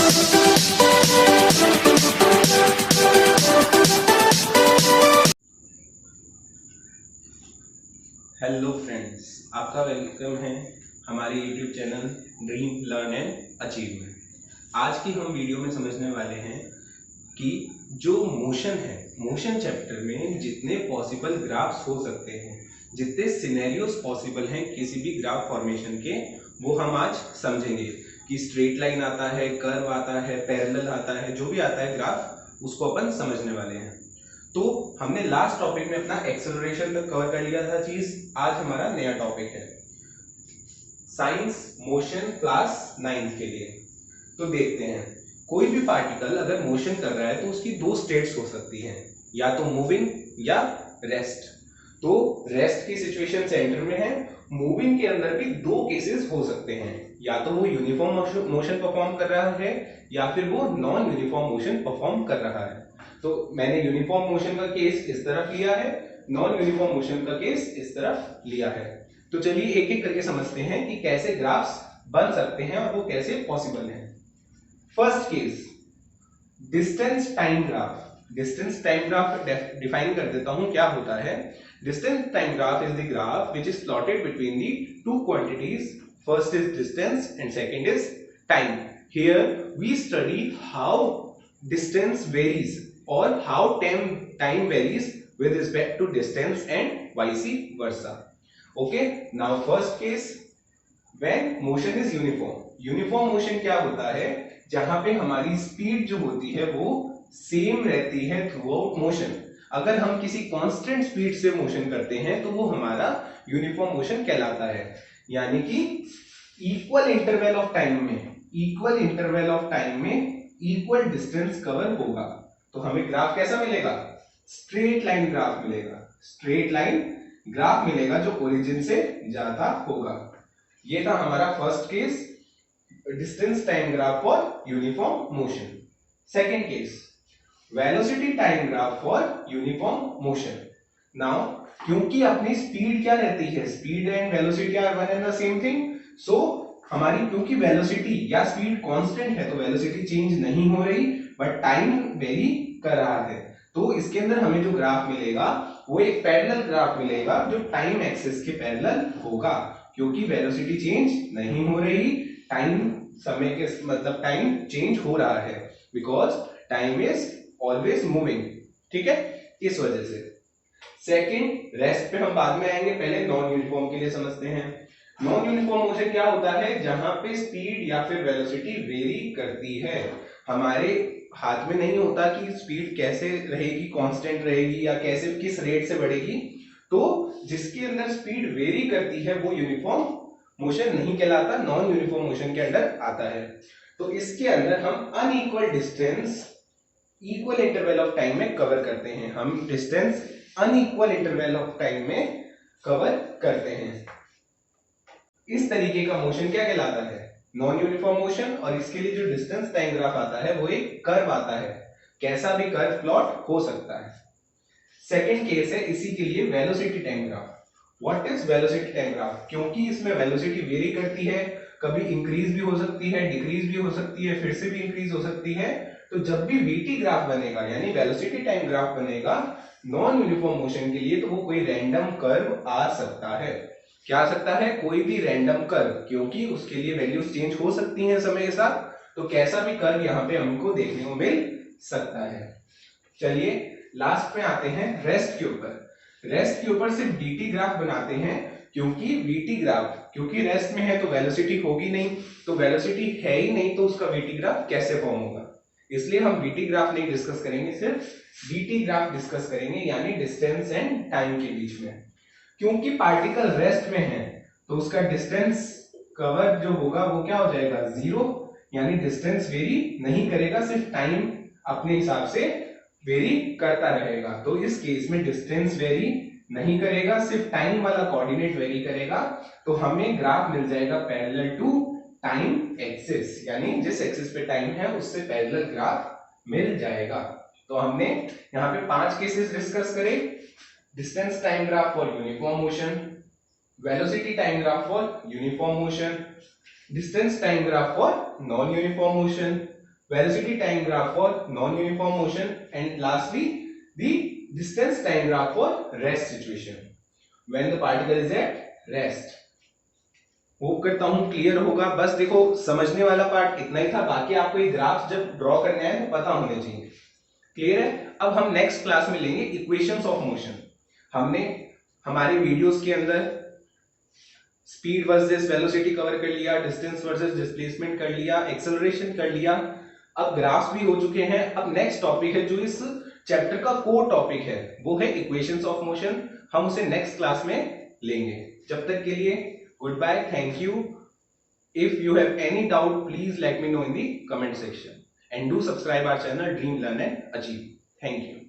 Hello friends, आपका welcome है हमारे YouTube channel dream learn and achieve में। आज की हम वीडियो में समझने वाले हैं कि जो मोशन है, मोशन चैप्टर में जितने पॉसिबल ग्राफ्स हो सकते हैं, जितने सिनेरियोस पॉसिबल हैं किसी भी ग्राफ फॉर्मेशन के, वो हम आज समझेंगे कि स्ट्रेट लाइन आता है, कर्व आता है, पैरेलल आता है, जो भी आता है ग्राफ उसको अपन समझने वाले हैं। तो हमने लास्ट टॉपिक में अपना एक्सेलरेशन तक कवर कर लिया था चीज। आज हमारा नया टॉपिक है साइंस मोशन क्लास 9th के लिए। तो देखते हैं, कोई भी पार्टिकल अगर मोशन कर रहा है तो उसकी दो स्टेट्स हो सकती हैं, या तो मूविंग या रेस्ट। तो रेस्ट की सिचुएशन सेंटर में है, मूविंग के अंदर भी दो केसेस हो सकते हैं, या तो वो यूनिफॉर्म मोशन परफॉर्म कर रहा है या फिर वो नॉन यूनिफॉर्म मोशन परफॉर्म कर रहा है। तो मैंने यूनिफॉर्म मोशन का केस इस तरफ लिया है, नॉन यूनिफॉर्म मोशन का केस इस तरफ लिया है। तो चलिए एक एक करके समझते हैं कि कैसे ग्राफ्स बन सकते हैं और वो कैसे पॉसिबल है। First case, distance time graph. Distance time graph define कर देता हूं क्या होता है। Distance time graph is the graph which is plotted between the two quantities, first is distance and second is time. Here we study how distance varies or how time varies with respect to distance and vice versa. Okay, now first case, when motion is uniform. Uniform motion क्या होता है, जहां पे हमारी speed जो होती है वो सेम रहती है थ्रू आउट मोशन। अगर हम किसी कांस्टेंट स्पीड से मोशन करते हैं तो वो हमारा यूनिफॉर्म मोशन कहलाता है। यानी कि इक्वल इंटरवल ऑफ टाइम में इक्वल डिस्टेंस कवर होगा। तो हमें ग्राफ कैसा मिलेगा, स्ट्रेट लाइन ग्राफ मिलेगा। स्ट्रेट लाइन ग्राफ मिलेगा जो ओरिजिन से ज्यादा होगा। ये था हमारा first case, distance time graph for uniform motion. Second case, velocity time graph for uniform motion. Now क्योंकि अपनी स्पीड क्या रहती है, speed and velocity are one and the same thing. So हमारी क्योंकि वेलोसिटी या स्पीड कांस्टेंट है तो वेलोसिटी चेंज नहीं हो रही, बट टाइम वेरी कर रहा है। तो इसके अंदर हमें जो ग्राफ मिलेगा वो एक पैरेलल ग्राफ मिलेगा जो टाइम एक्सिस के पैरेलल होगा। क्योंकि वेलोसिटी चेंज नहीं हो रही, टाइम समय के मतलब टाइम चेंज हो रहा है, because time is always moving. ठीक है, इस वजह से। सेकंड, रेस्ट पे हम बाद में आएंगे, पहले नॉन यूनिफॉर्म के लिए समझते हैं। नॉन यूनिफॉर्म मोशन क्या होता है, जहां पे स्पीड या फिर वेलोसिटी वेरी करती है। हमारे हाथ में नहीं होता कि स्पीड कैसे रहेगी, कांस्टेंट रहेगी या कैसे किस रेट से बढ़ेगी। तो जिसके अंदर स्पीड वेरी करती है वो यूनिफॉर्म मोशन नहीं कहलाता, नॉन यूनिफॉर्म मोशन के अंदर आता है। तो इसके अंदर हम unequal distance equal interval of time में कवर करते हैं। हम distance unequal interval of time में कवर करते हैं। इस तरीके का मोशन क्या कहलाता है, नॉन यूनिफॉर्म मोशन। और इसके लिए जो डिस्टेंस टाइम ग्राफ आता है वो एक कर्व आता है, कैसा भी कर्व प्लॉट हो सकता है। सेकंड केस है इसी के लिए velocity time graph. What is velocity time graph, क्योंकि इसमें वेलोसिटी वेरी करती है, कभी इंक्रीज भी हो सकती है, डिक्रीज भी हो सकती है, फिर से भी इंक्रीज हो सकती है। तो जब भी वीटी ग्राफ बनेगा यानी वेलोसिटी टाइम ग्राफ बनेगा नॉन यूनिफॉर्म मोशन के लिए, तो वो कोई रैंडम कर्व आ सकता है। क्या आ सकता है, कोई भी रैंडम कर्व, क्योंकि उसके लिए वैल्यूज चेंज हो सकती हैं समय के साथ। तो कैसा भी कर्व यहाँ पे हमको देखने को मिल सकता है। चलिए लास्ट में आते हैं रेस्ट के ऊपर। रेस्ट के ऊपर सिर्फ डीटी ग्राफ बनाते हैं, क्योंकि वीटी ग्राफ, क्योंकि रेस्ट में है तो वेलोसिटी होगी नहीं, तो वेलोसिटी है ही नहीं तो उसका वीटी ग्राफ कैसे फॉर्म होगा। इसलिए हम वीटी ग्राफ नहीं डिस्कस करेंगे, सिर्फ डीटी ग्राफ डिस्कस करेंगे, यानी डिस्टेंस एंड टाइम के बीच में। क्योंकि पार्टिकल रेस्ट में है तो उसका डिस्टेंस कवर जो होगा वो क्या हो जाएगा, जीरो। यानी डिस्टेंस वेरी नहीं करेगा, सिर्फ टाइम अपने हिसाब से वेरी करता रहेगा। तो इस केस में डिस्टेंस वेरी नहीं करेगा, सिर्फ टाइम वाला कोऑर्डिनेट वेरी करेगा। तो हमें ग्राफ मिल जाएगा पैरेलल टू टाइम एक्सिस, यानी जिस एक्सिस पे टाइम है उससे पैरेलल ग्राफ मिल जाएगा। तो हमने यहाँ पे 5 केसेस डिस्कस करे, distance time graph for uniform motion, velocity time graph for uniform motion, distance time graph for non uniform motion, velocity time graph for non-uniform motion, and lastly the distance time graph for rest situation, when the particle is at rest. Hope करता हूं clear होगा। बस देखो समझने वाला part इतना ही था, बाकी आपको ये ग्राफ जब ड्रॉ करने आए तो पता होने चाहिए। क्लियर है? अब हम नेक्स्ट क्लास में लेंगे इक्वेशंस ऑफ मोशन। हमने हमारे वीडियोस के अंदर स्पीड वर्सेस वेलोसिटी कवर कर लिया, डिस्टेंस वर्सेस डिस्प्लेसमेंट कर लिया, एक्सेलरेशन कर लिया, अब ग्राफ्स भी हो चुके हैं। अब नेक्स्ट टॉपिक है जो इस चैप्टर का कोर टॉपिक है, वो है इक्वेशंस ऑफ मोशन। हम उसे नेक्स्ट क्लास में लेंगे। जब तक के लिए goodbye, thank you. If you have any doubt, please let me know in the comment section, and do subscribe our channel Dream Learn and Achieve. Thank you.